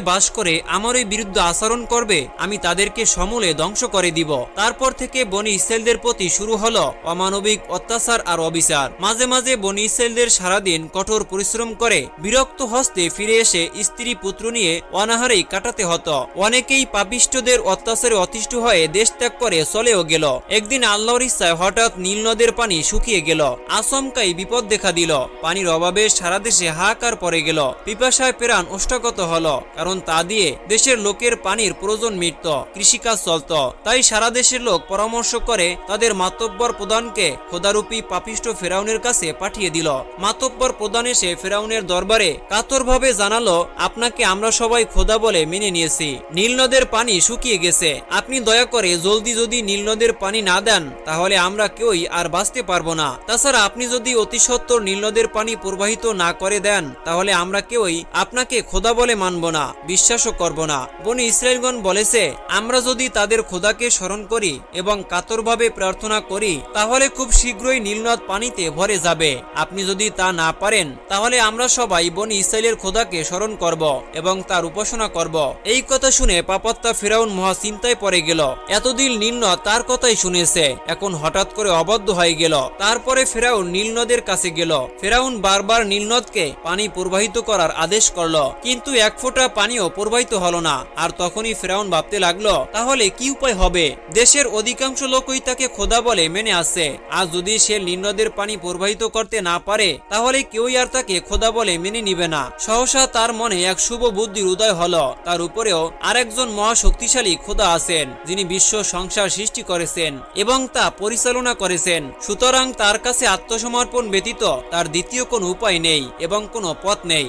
বাস করে আমারই বিরুদ্ধে আচরণ করবে, আমি তাদেরকে সমূলে ধ্বংস করে দিব। তারপর থেকে বনি ইসরায়েলদের প্রতি শুরু হলো অমানবিক অত্যাচার আর অবিচার। মাঝে মাঝে বনি ইসরায়েলদের সারাদিন কঠোর পরিশ্রম করে বিরক্ত হস্তে ফিরে এসে স্ত্রী পুত্র নিয়ে অনাহারেই কাটাতে হতো। অনেকেই পাপিষ্ঠদের অত্যাচারে অতিষ্ঠ হয়ে দেশ ত্যাগ করে চলেও গেল। একদিন আল্লাহর ইচ্ছায় হঠাৎ নীল নদের পানি শুকিয়ে গেল। আচমকাই বিপদ দেখা দিল। পানির অভাবে সারা দেশে হাহাকার পড়ে গেল। পিপাসায় প্রাণ ওষ্ঠাগত হলো, কারণ তা দিয়ে দেশের লোকের পানির প্রয়োজন মিটত, কৃষিকাজ চলত। তাই সারা দেশের লোক পরামর্শ করে তাদের মাতব্বর প্রধানকে খোদারূপী পাপিষ্ঠ ফেরাউনের কাছে পাঠিয়ে দিল। মাতব্বর প্রধান এসে ফেরাউনের দরবারে কাতরভাবে জানালো, আপনাকে আমরা সবাই খোদা বলে মেনে নিয়েছি, নীল নদের পানি শুকিয়ে গেছে, আপনি দয়া করে জলদি যদি নীল নদের পানি না দেন তাহলে আমরা কেউই আর বাঁচতে পারবো না। তাছাড়া আপনি যদি অতি সত্বর নীল নদের পানি প্রবাহিত না করে দেন তাহলে আমরা কেউই আপনাকে খোদা বলে মানব না, বিশ্বাসও করব না। বনি ইসরায়েলগণ বলেছে, আমরা যদি তাদের খোদাকে স্মরণ করি এবং কাতরভাবে প্রার্থনা করি তাহলে খুব শীঘ্রই নীলনদ পানিতে ভরে যাবে। আপনি যদি তা না পারেন তাহলে আমরা সবাই বনি ইসরায়েলের খোদাকে স্মরণ করব এবং তার উপাসনা করব। এই কথা শুনে পাপাত্তা ফেরাউন মহা চিন্তায় পড়ে গেল। এতদিন নীলনদ তার কথাই শুনেছে, এখন হঠাৎ করে অবদ্ধ হয়ে গেল। তারপরে ফেরাউন নীলনদের কাছে গেল। ফেরাউন বারবার নীলনদকে পানি প্রবাহিত করার আদেশ করল, কিন্তু এক ফোঁটা পানিও প্রবাহিত হলো না। আর তখনই ফেরাউন ভাবতে লাগলো, তাহলে কি উপায় হবে? দেশের অধিকাংশ লোকই তাকে খোদা বলে মেনে আসছে, আর যদি সে নীলনদের পানি প্রবাহিত করতে না পারে তাহলে কেউই আর তাকে খোদা বলে মেনে নিবে না। সহসা তার মনে এক শুভ বুদ্ধির উদয় হলো, তার উপরেও আরেকজন মহাশক্তিশালী খোদা আছেন যিনি বিশ্ব সংসার সৃষ্টি করেছেন এবং তা পরিচালনা করেছেন। সুতরাং তার কাছে আত্মসমর্পণ ব্যতীত তার দ্বিতীয় কোনো উপায় নেই এবং কোনো পথ নেই।